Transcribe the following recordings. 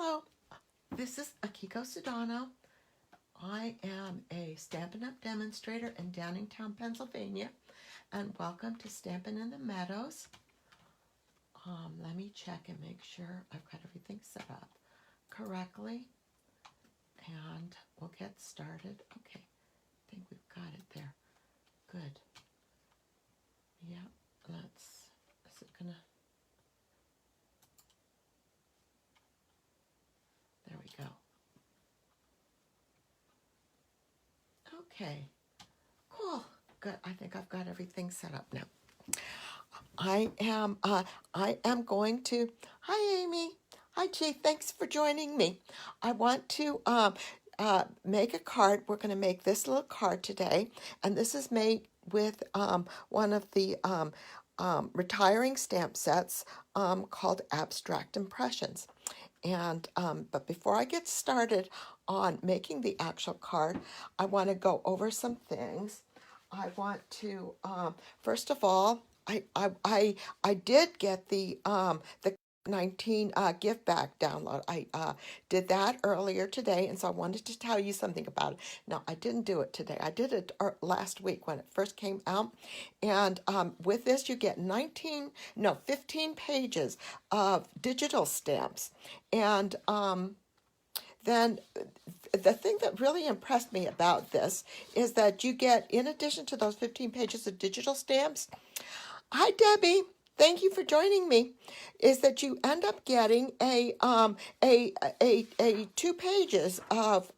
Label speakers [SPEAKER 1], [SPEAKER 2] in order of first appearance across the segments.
[SPEAKER 1] Hello, this is Akiko Sudano. I am a Stampin' Up! Demonstrator in Downingtown, Pennsylvania, and welcome to Stampin' in the Meadows. Let me check and make sure I've got everything set up correctly, and we'll get started. Okay, I think we've got it there. Good. Yeah, is it gonna, there we go. Okay, cool, good. I think I've got everything set up now. I am going to, hi Amy, hi Chief, thanks for joining me. I want to make a card. We're going to make this little card today, and this is made with one of the retiring stamp sets called Abstract Impressions. And but before I get started on making the actual card, I want to go over some things. I want to first of all, I did get the 19 give back download. I did that earlier today, and so I wanted to tell you something about it. Now, I didn't do it today. I did it last week when it first came out, and with this you get 15 pages of digital stamps, and then the thing that really impressed me about this is that you get, in addition to those 15 pages of digital stamps, hi Debbie, thank you for joining me, is that you end up getting a 2 pages of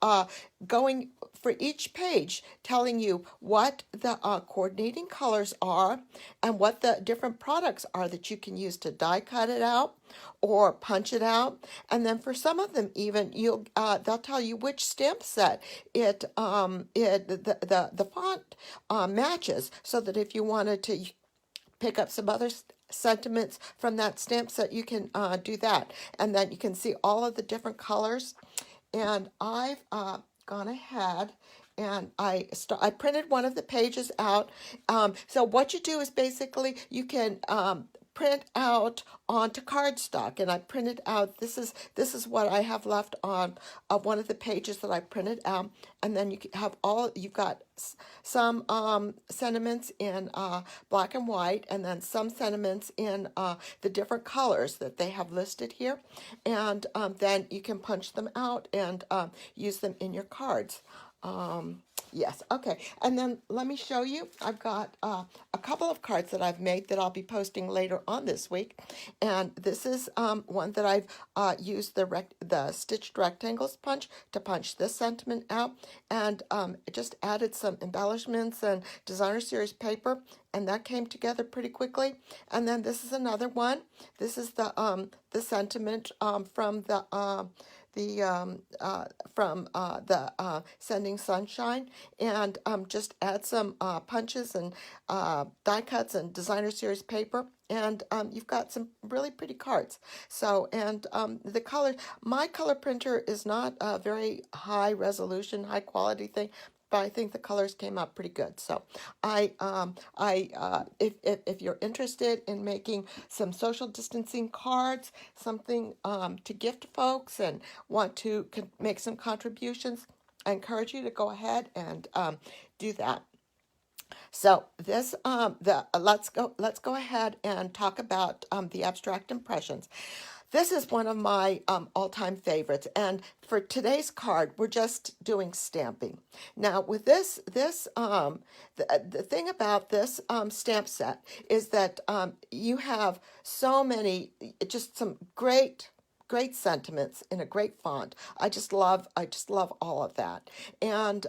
[SPEAKER 1] going for each page, telling you what the coordinating colors are and what the different products are that you can use to die cut it out or punch it out. And then for some of them, even they'll tell you which stamp set the font matches, so that if you wanted to pick up some other sentiments from that stamp set, you can do that. And then you can see all of the different colors. And I've gone ahead and I printed one of the pages out. So what you do is basically you can print out onto cardstock, and I printed out, this is what I have left on one of the pages that I printed out. And then you have you've got some sentiments in black and white, and then some sentiments in the different colors that they have listed here, and then you can punch them out and use them in your cards. Yes, okay. And then let me show you. I've got a couple of cards that I've made that I'll be posting later on this week. And this is one that I've used the stitched rectangles punch to punch this sentiment out. And it just added some embellishments and designer series paper, and that came together pretty quickly. And then this is another one. This is the sentiment from the Sending Sunshine, and just add some punches and die cuts and designer series paper, and you've got some really pretty cards. So, and the color, my color printer is not a very high resolution, high quality thing, but I think the colors came out pretty good. So if you're interested in making some social distancing cards, something to gift folks, and want to make some contributions, I encourage you to go ahead and do that. So this let's go ahead and talk about the abstract impressions. This is one of my all-time favorites, and for today's card, we're just doing stamping. Now, with the thing about this stamp set is that you have so many, just some great sentiments in a great font. I just love all of that. And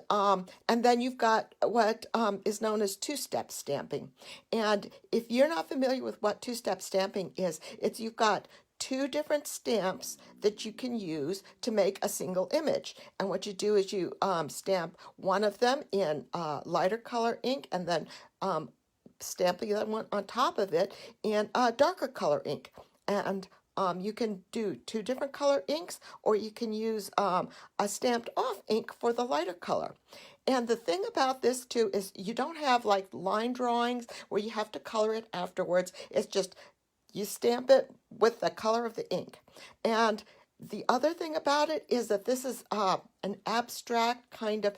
[SPEAKER 1] then you've got what is known as two-step stamping. And if you're not familiar with what two-step stamping is, you've got two different stamps that you can use to make a single image. And what you do is you stamp one of them in lighter color ink, and then stamp the other one on top of it in darker color ink. And you can do two different color inks, or you can use a stamped off ink for the lighter color. And the thing about this too is you don't have like line drawings where you have to color it afterwards. It's just you stamp it with the color of the ink. And The other thing about it is that this is an abstract kind of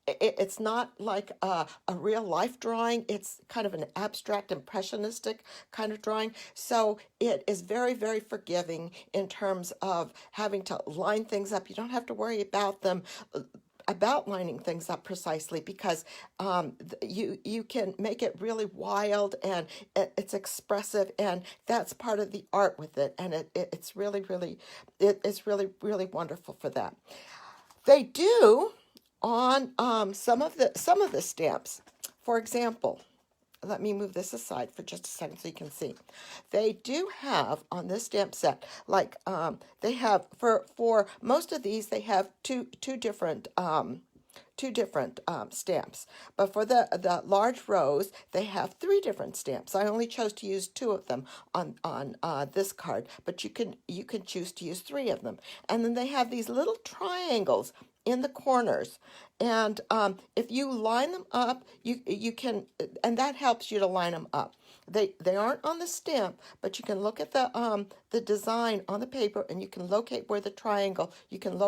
[SPEAKER 1] it's not like a real life drawing. It's kind of an abstract impressionistic kind of drawing. So it is very, very forgiving in terms of having to line things up. You don't have to worry about them about lining things up precisely because you can make it really wild and it's expressive, and that's part of the art with it, and it's really it's really wonderful for that. They do on some of the stamps. For example, let me move this aside for just a second so you can see. They do have on this stamp set, like they have for most of these, they have two different stamps. But for the large rows, they have three different stamps. I only chose to use two of them on this card, but you can choose to use three of them. And then they have these little triangles in the corners, and if you line them up, you can, and that helps you to line them up. They aren't on the stamp, but you can look at the design on the paper, and you can locate where the triangle. You can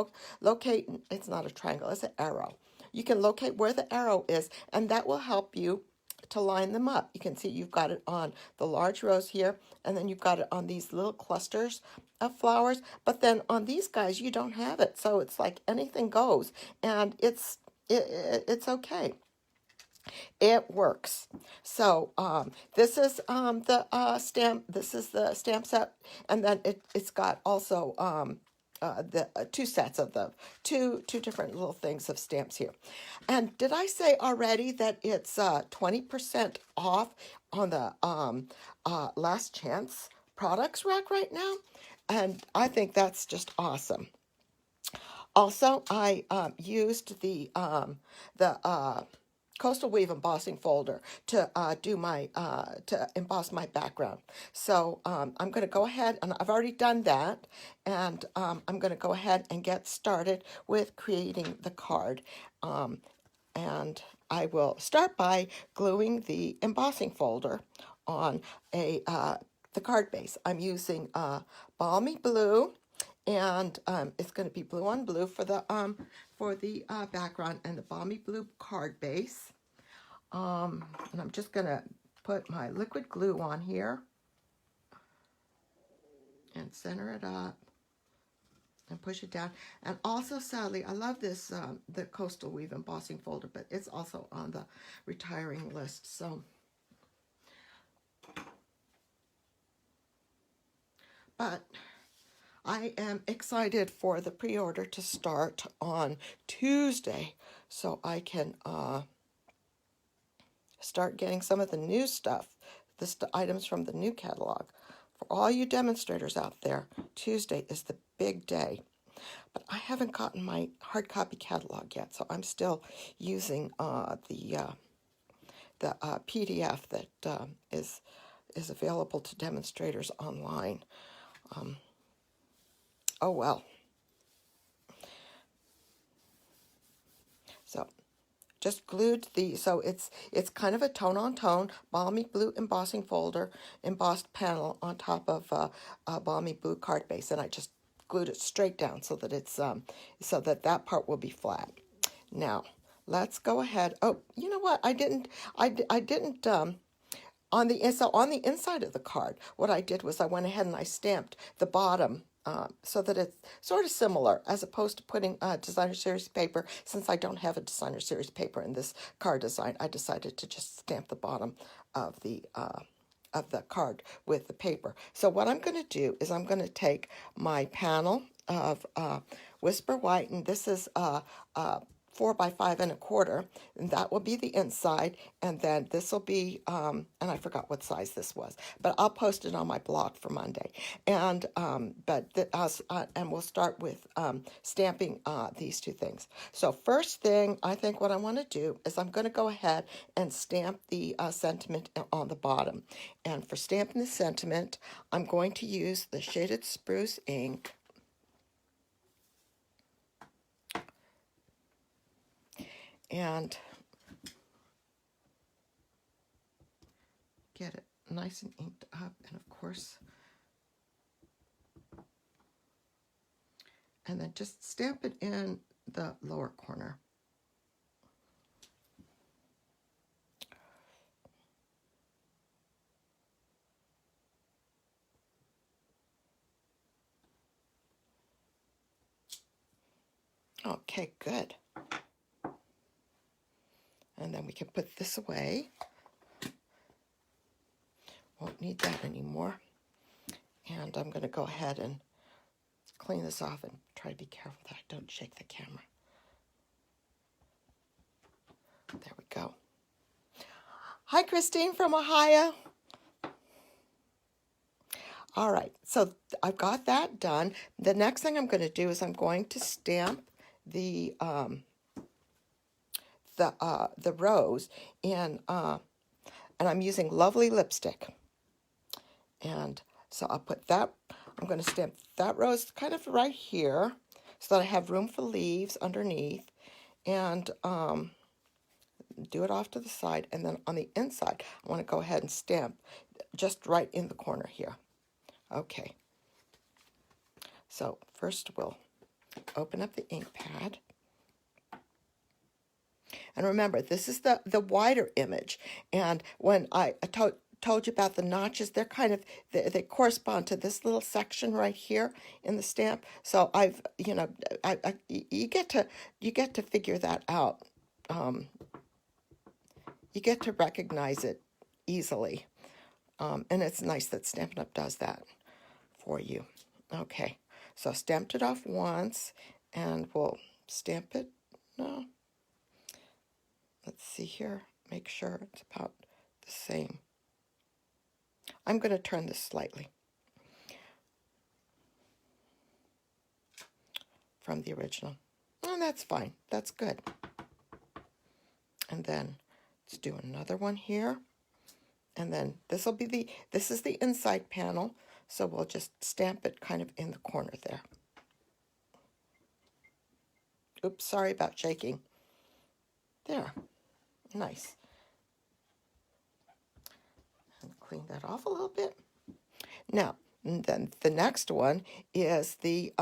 [SPEAKER 1] locate. It's not a triangle; it's an arrow. You can locate where the arrow is, and that will help you to line them up. You can see you've got it on the large rows here, and then you've got it on these little clusters of flowers. But then on these guys, you don't have it, so it's like anything goes, and it's okay. It works. So this is the stamp. This is the stamp set, and then it's got also the two sets of the two different little things of stamps here. And did I say already that it's 20% off on the Last Chance products rack right now? And I think that's just awesome. Also, I used the Coastal Weave embossing folder to do my to emboss my background. So I'm going to go ahead, and I've already done that, and I'm going to go ahead and get started with creating the card. And I will start by gluing the embossing folder on the card base. I'm using Balmy Blue, and it's going to be blue on blue for the background, and the Balmy Blue card base. And I'm just going to put my liquid glue on here and center it up and push it down. And also, sadly, I love this, the Coastal Weave embossing folder, but it's also on the retiring list. So, but I am excited for the pre-order to start on Tuesday, so I can start getting some of the new stuff, the items from the new catalog. For all you demonstrators out there, Tuesday is the big day. But I haven't gotten my hard copy catalog yet, so I'm still using the PDF that is available to demonstrators online. Oh well. So just glued so it's kind of a tone on tone Balmy Blue embossing folder, embossed panel on top of a Balmy Blue card base, and I just glued it straight down so that it's so that part will be flat. Now let's go ahead. Oh, you know what? I didn't on the inside of the card, what I did was I went ahead and I stamped the bottom so that it's sort of similar, as opposed to putting designer series paper. Since I don't have a designer series paper in this card design, I decided to just stamp the bottom of the card with the paper. So what I'm going to do is I'm going to take my panel of Whisper White, and this is 4 by 5 1/4, and that will be the inside, and then this will be and I forgot what size this was, but I'll post it on my blog for Monday. And and we'll start with stamping these two things. So first thing, I think what I want to do is I'm going to go ahead and stamp the sentiment on the bottom. And for stamping the sentiment, I'm going to use the Shaded Spruce ink. And get it nice and inked up. And of course, and then just stamp it in the lower corner. Okay, good. And then we can put this away. Won't need that anymore. And I'm going to go ahead and clean this off and try to be careful that I don't shake the camera. There we go. Hi, Christine from Ohio. All right, so I've got that done. The next thing I'm going to do is I'm going to stamp the rose in, and I'm using Lovely lipstick. And so I'll put that, I'm going to stamp that rose kind of right here so that I have room for leaves underneath, and do it off to the side. And then on the inside, I want to go ahead and stamp just right in the corner here. Okay. So first we'll open up the ink pad. And remember, this is the wider image. And when I told you about the notches, they're kind of, they correspond to this little section right here in the stamp. So I've, you know, you get to figure that out. You get to recognize it easily. And it's nice that Stampin' Up! Does that for you. Okay, so stamped it off once, and we'll stamp it. No. Let's see here. Make sure it's about the same. I'm going to turn this slightly from the original. And that's fine. That's good. And then let's do another one here. And then this is the inside panel. So we'll just stamp it kind of in the corner there. Oops, sorry about shaking. There. Nice. And clean that off a little bit. Now, and then the next one is it's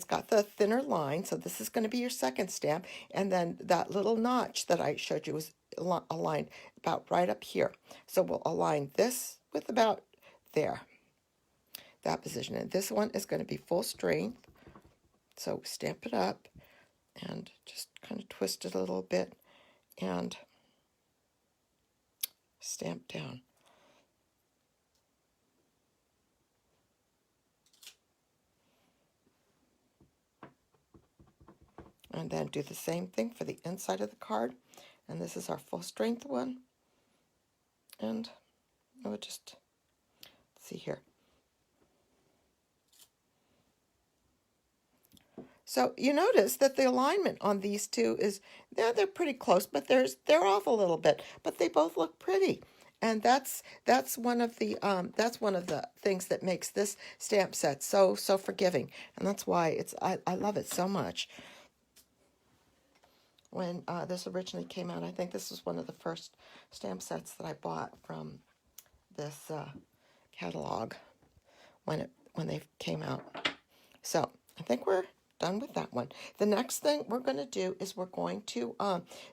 [SPEAKER 1] got the thinner line, so this is going to be your second stamp, and then that little notch that I showed you was aligned about right up here. So we'll align this with about there, that position, and this one is going to be full strength. So stamp it up and just kind of twist it a little bit and stamp down. And then do the same thing for the inside of the card. And this is our full strength one. And I would just see here. So you notice that the alignment on these two is, they're pretty close, but they're off a little bit, but they both look pretty. And that's one of the things that makes this stamp set so forgiving. And that's why I love it so much. When this originally came out, I think this was one of the first stamp sets that I bought from this catalog when they came out. So I think we're done with that one. The next thing we're going to do is we're going to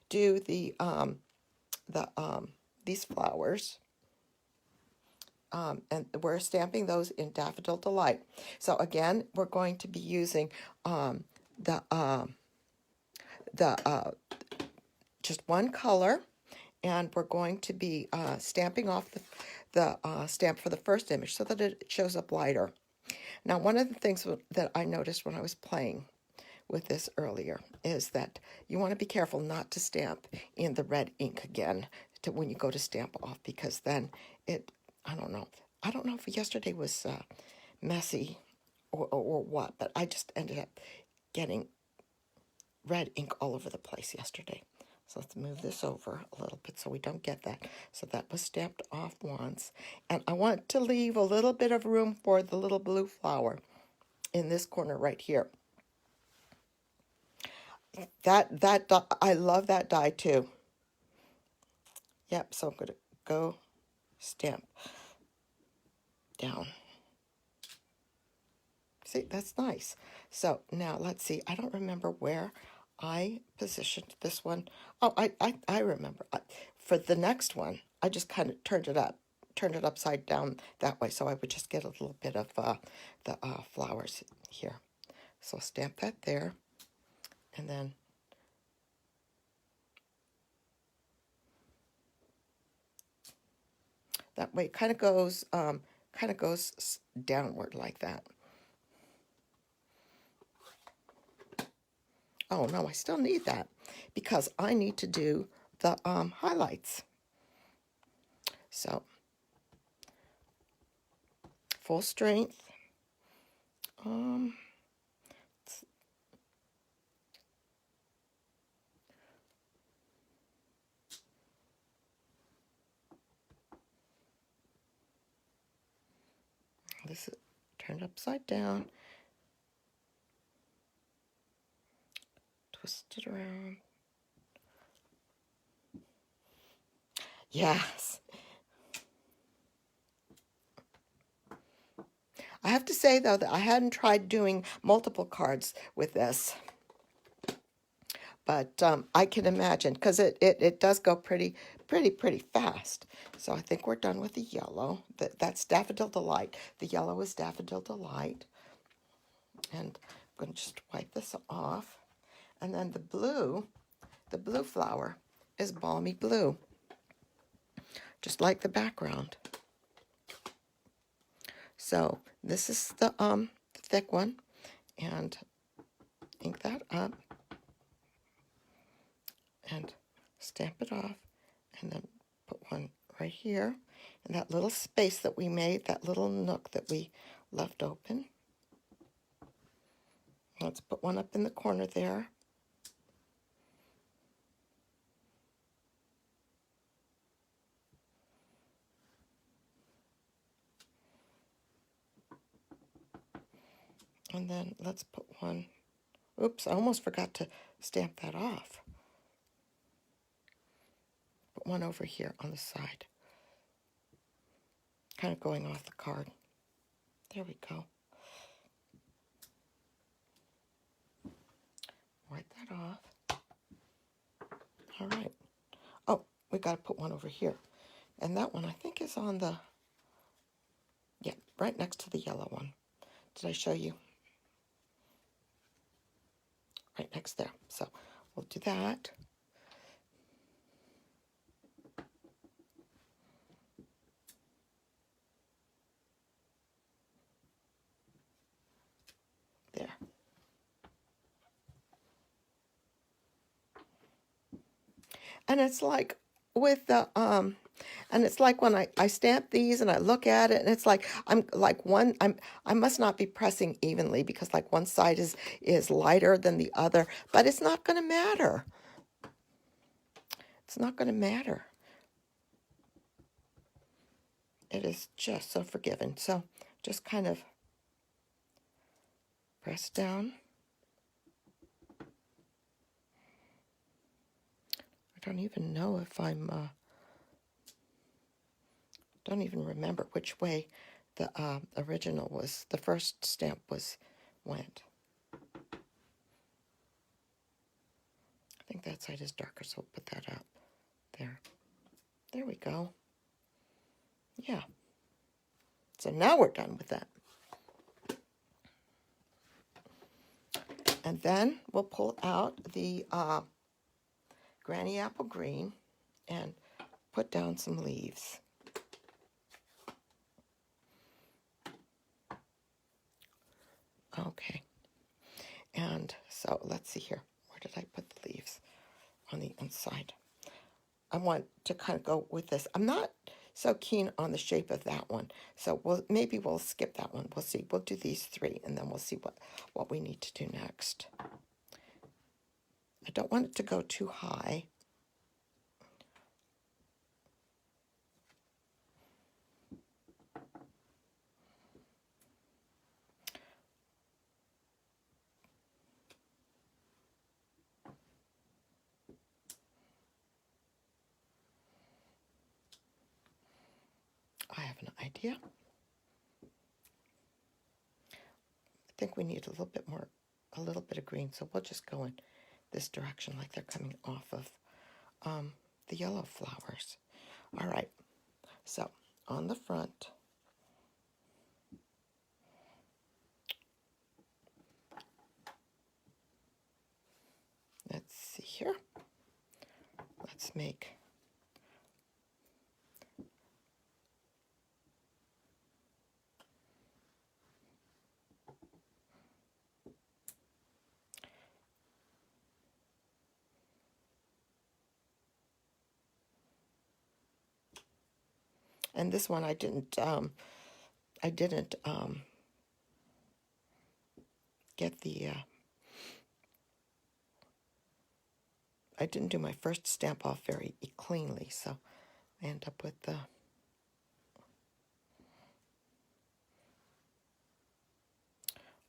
[SPEAKER 1] do these flowers. And we're stamping those in Daffodil Delight. So again, we're going to be using just one color, and we're going to be stamping off the stamp for the first image so that it shows up lighter. Now, one of the things that I noticed when I was playing with this earlier is that you want to be careful not to stamp in the red ink again when you go to stamp off, because then I don't know if yesterday was messy or what, but I just ended up getting red ink all over the place yesterday. So let's move this over a little bit so we don't get that. So that was stamped off once. And I want to leave a little bit of room for the little blue flower in this corner right here. That I love that die too. Yep, so I'm going to go stamp down. See, that's nice. So now let's see. I don't remember where I positioned this one. Oh, I remember. For the next one, I just kind of turned it upside down that way, so I would just get a little bit of the flowers here. So I'll stamp that there, and then that way it kind of goes downward like that. Oh no, I still need that because I need to do the highlights. So full strength. This is turned upside down. Twist it around. Yes. I have to say, though, that I hadn't tried doing multiple cards with this. But I can imagine, because it does go pretty fast. So I think we're done with the yellow. That's Daffodil Delight. The yellow is Daffodil Delight. And I'm going to just wipe this off. And then the blue flower is Balmy Blue, just like the background. So this is the thick one, and ink that up and stamp it off, and then put one right here in that little space that we made, that little nook that we left open. Let's put one up in the corner there. And then let's put one, oops, I almost forgot to stamp that off. Put one over here on the side, kind of going off the card. There we go. Wipe that off. All right. Oh, we got to put one over here. And that one I think is on the, yeah, right next to the yellow one. Did I show you? Right next there. So we'll do that. There. And it's like with the and it's like when I stamp these and I look at it, and it's like I must not be pressing evenly, because like one side is lighter than the other, but it's not going to matter. It's not going to matter. It is just so forgiving. So just kind of press down. I don't even know if I'm don't even remember which way the original was, the first stamp went. I think that side is darker, so we'll put that up there. There we go. Yeah. So now we're done with that. And then we'll pull out the Granny Apple Green and put down some leaves. Okay. And so let's see here. Where did I put the leaves? On the inside. I want to kind of go with this. I'm not so keen on the shape of that one, so maybe we'll skip that one. We'll see. We'll do these three, and then we'll see what we need to do next. I don't want it to go too high. I have an idea. think we need a little bit more, a little bit of green, so we'll just go in this direction like they're coming off of the yellow flowers. All right, so on the front, let's see here. Let's make and this one I didn't get the I didn't do my first stamp off very cleanly, so I end up with the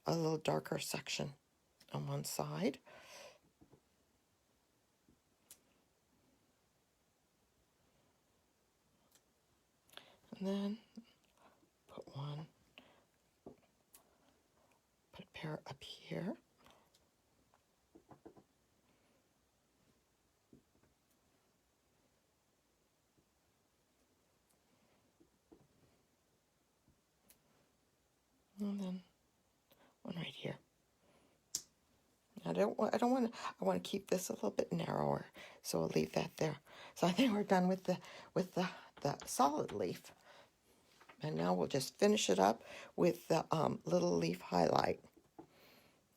[SPEAKER 1] a little darker section on one side. And then put a pair up here. And then one right here. I want to keep this a little bit narrower, so I'll leave that there. So I think we're done with the solid leaf. And now we'll just finish it up with the little leaf highlight.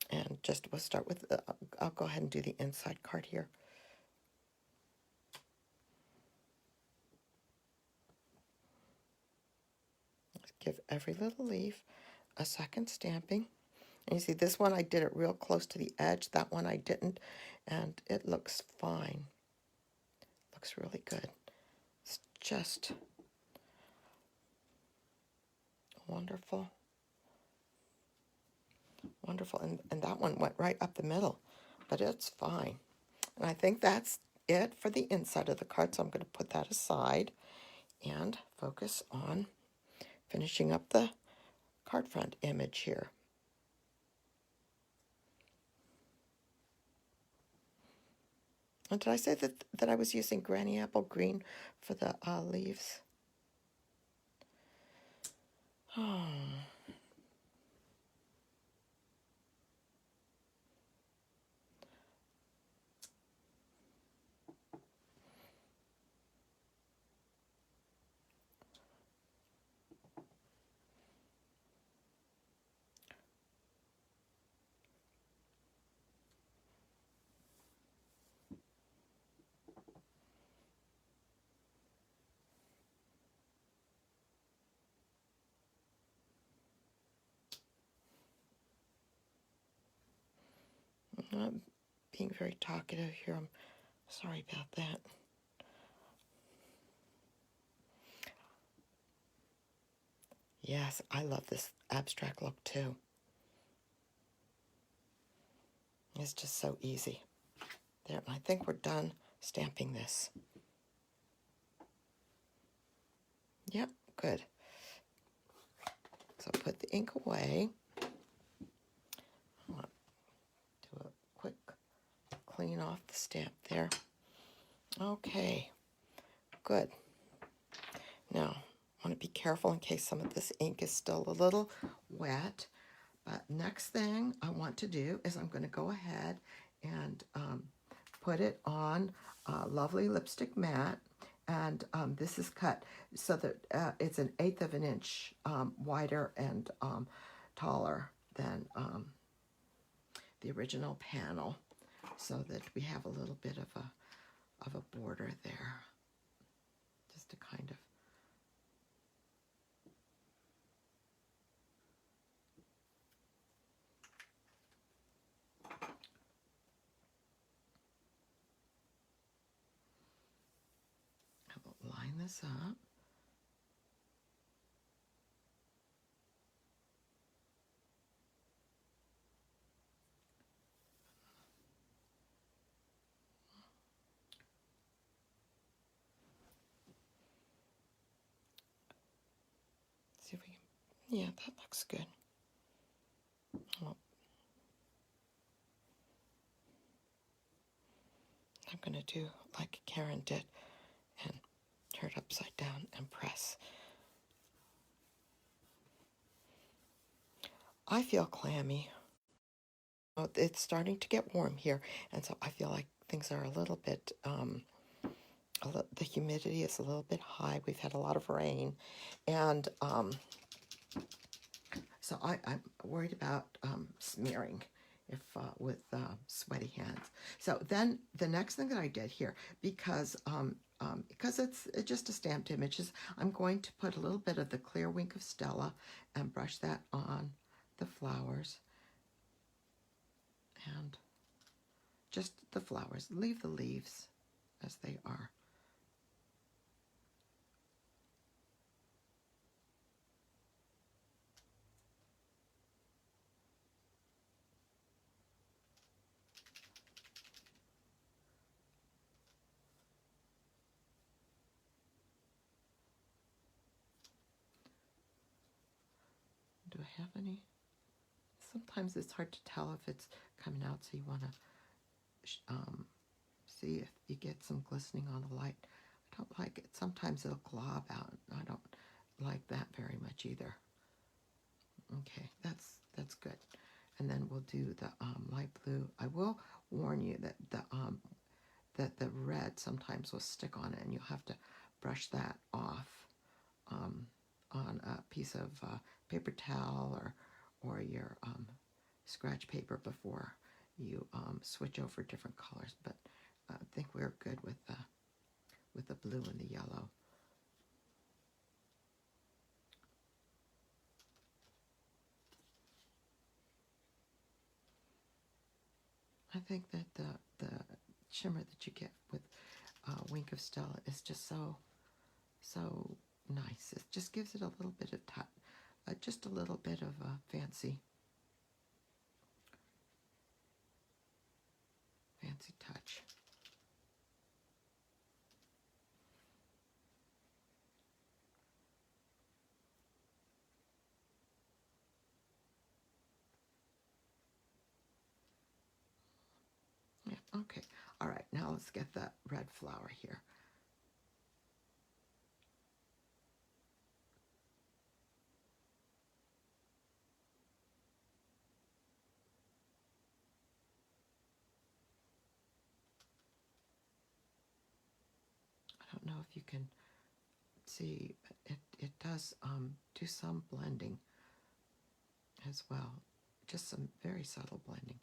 [SPEAKER 1] And we'll start with, I'll go ahead and do the inside card here. Let's give every little leaf a second stamping. And you see this one I did it real close to the edge, that one I didn't, and it looks fine. Looks really good. It's just wonderful. Wonderful. And that one went right up the middle, but it's fine. And I think that's it for the inside of the card, so I'm going to put that aside and focus on finishing up the card front image here. And did I say that I was using Granny Apple Green for the leaves? Oh. I'm being very talkative here. I'm sorry about that. Yes, I love this abstract look too. It's just so easy. There, I think we're done stamping this. Yep, good. So put the ink away. I'll do a quick clean off the stamp there. Okay, good. Now, I want to be careful in case some of this ink is still a little wet. But next thing I want to do is I'm going to go ahead and put it on Lovely Lipstick Matte. And this is cut so that it's 1/8 of an inch wider and taller than the original panel, so that we have a little bit of a border there, just to kind of line this up. See if we can, yeah, that looks good. Well, I'm going to do like Karen did and turn it upside down and press. I feel clammy. Well, it's starting to get warm here, and so I feel like things are a little bit, the humidity is a little bit high. We've had a lot of rain, and so I'm worried about smearing if with sweaty hands. So then the next thing that I did here, because it's just a stamped image, is I'm going to put a little bit of the clear Wink of Stella and brush that on the flowers. And just the flowers. Leave the leaves as they are. Do I have any? Sometimes it's hard to tell if it's coming out, so you want to see if you get some glistening on the light. I don't like it. Sometimes it'll glob out. I don't like that very much either. Okay, that's good. And then we'll do the light blue. I will warn you that the red sometimes will stick on it, and you'll have to brush that off on a piece of paper towel or your scratch paper before you switch over different colors. But I think we're good with the blue and the yellow. I think that the shimmer that you get with Wink of Stella is just so nice. It just gives it a little bit of just a little bit of fancy touch. Yeah, okay. All right, now let's get the red flower here. I don't know if you can see, it does do some blending as well. Just some very subtle blending.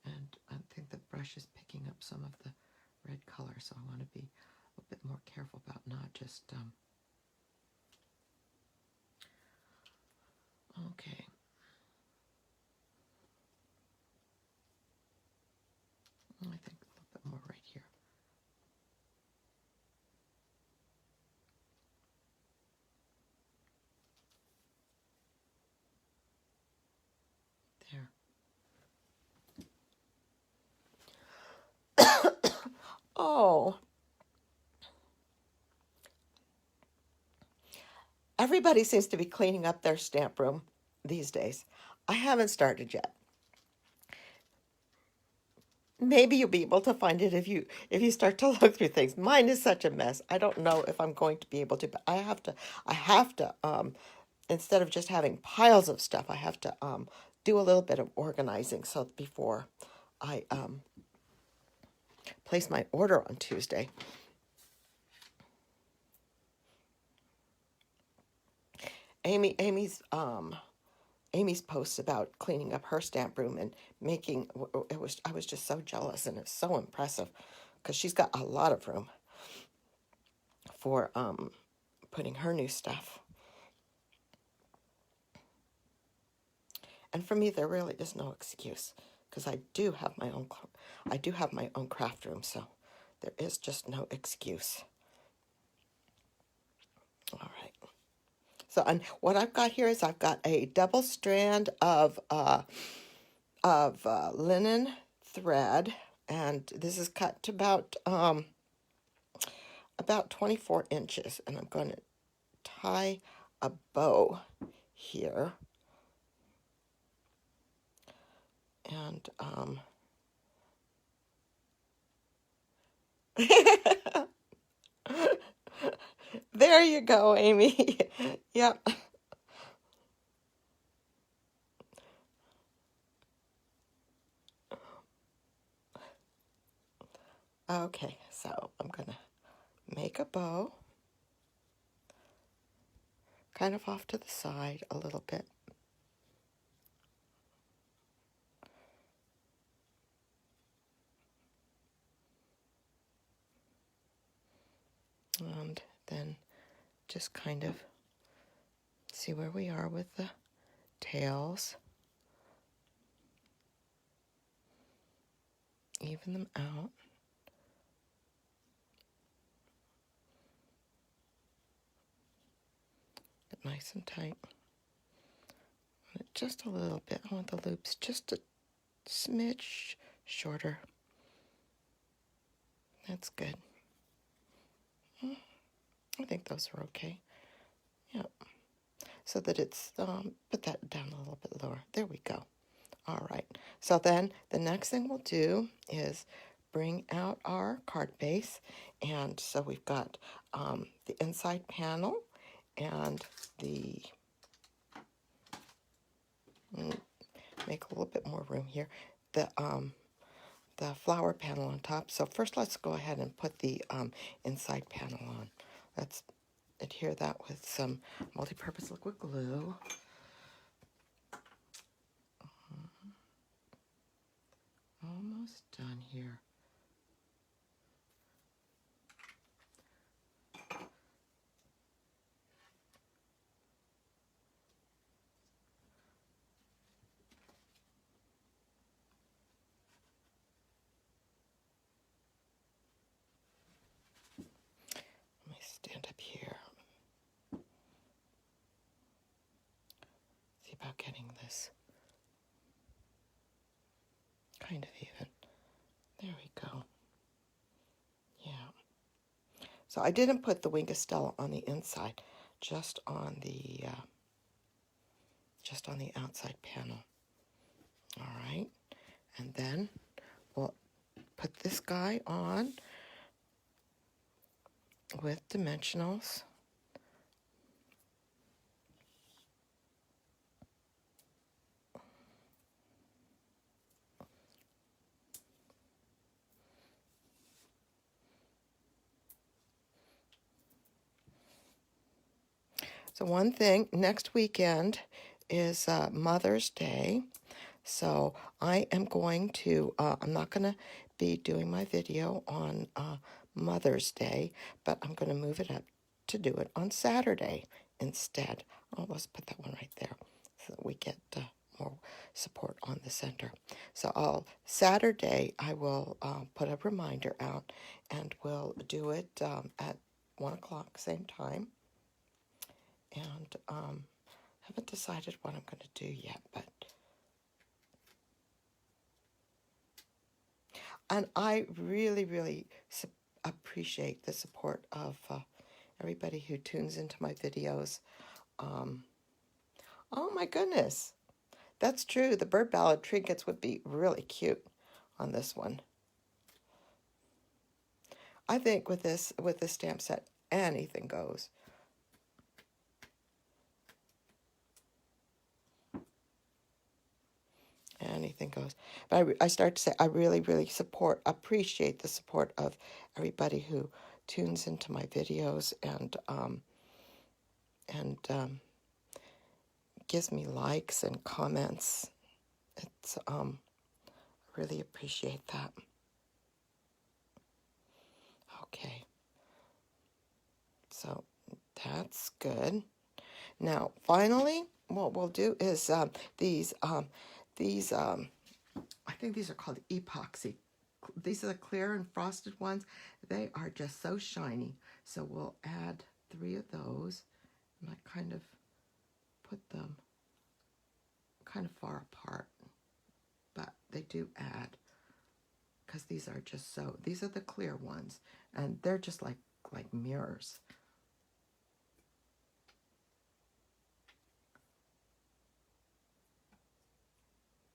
[SPEAKER 1] And I think the brush is picking up some of the red color, so I want to be a bit more careful about not just okay. I think a little bit more right here. There. Oh, everybody seems to be cleaning up their stamp room these days. I haven't started yet. Maybe you'll be able to find it if you start to look through things. Mine is such a mess. I don't know if I'm going to be able to, but I have to instead of just having piles of stuff, I have to do a little bit of organizing so before I place my order on Tuesday. Amy's posts about cleaning up her stamp room and making I was just so jealous, and it's so impressive because she's got a lot of room for putting her new stuff. And for me, there really is no excuse because I do have my own craft room, so there is just no excuse. All right. So, and what I've got here is I've got a double strand of linen thread, and this is cut to about 24 inches, and I'm going to tie a bow here, and there you go, Amy. Yep. Okay, so I'm gonna make a bow, kind of off to the side a little bit. And then just kind of see where we are with the tails. Even them out. Get nice and tight. Just a little bit. I want the loops just a smidge shorter. That's good. I think those are okay. Yep. So that it's, put that down a little bit lower. There we go. All right. So then the next thing we'll do is bring out our card base. And so we've got the inside panel and the, make a little bit more room here, the flower panel on top. So first let's go ahead and put the inside panel on. Let's adhere that with some multi-purpose liquid glue. Almost done here. Let me stand up here. See about getting this kind of even. There we go. Yeah. So I didn't put the Wing of Stella on the inside, just on the outside panel. All right, and then we'll put this guy on with dimensionals. So one thing, next weekend is Mother's Day. So I am going to, I'm not going to be doing my video on Mother's Day, but I'm going to move it up to do it on Saturday instead. Oh, let's put that one right there so that we get more support on the center. So Saturday, I will put a reminder out, and we'll do it at 1 o'clock, same time. And haven't decided what I'm going to do yet, but and I really, really appreciate the support of everybody who tunes into my videos. Oh my goodness, that's true. The bird ballad trinkets would be really cute on this one. I think with this stamp set, anything goes. Anything goes. But I start to say I really, really appreciate the support of everybody who tunes into my videos and gives me likes and comments. It's really appreciate that. Okay. So that's good. Now, finally, what we'll do is these I think these are called epoxy. These are the clear and frosted ones. They are just so shiny. So we'll add 3 of those. And I kind of put them kind of far apart, but they do add, because these are just so, these are the clear ones, and they're just like mirrors.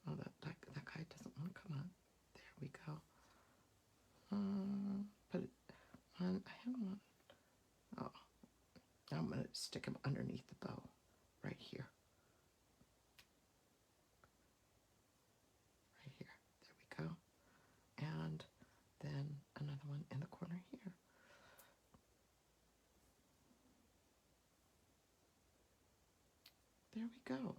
[SPEAKER 1] Oh, that guy doesn't want to come on. There we go. Put it on, I have one. Oh, I'm going to stick him underneath the bow right here. Right here. There we go. And then another one in the corner here. There we go.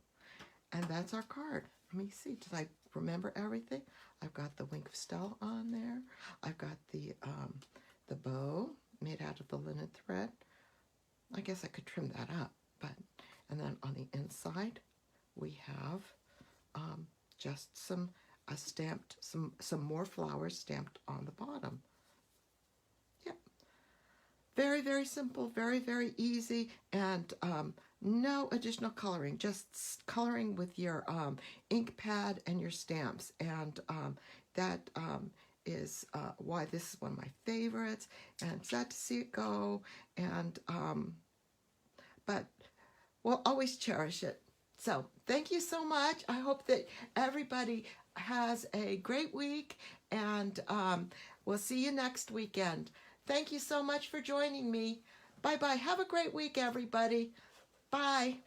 [SPEAKER 1] And that's our card. Let me see. Did I remember everything? I've got the wink of Stella on there. I've got the bow made out of the linen thread. I guess I could trim that up, but, and then on the inside we have just some stamped, some more flowers stamped on the bottom. Yep. Very, very simple, very, very easy, and no additional coloring, just coloring with your ink pad and your stamps, and that is why this is one of my favorites, and sad to see it go, and but we'll always cherish it. So thank you so much. I hope that everybody has a great week, and we'll see you next weekend. Thank you so much for joining me. Bye-bye. Have a great week, everybody. Bye.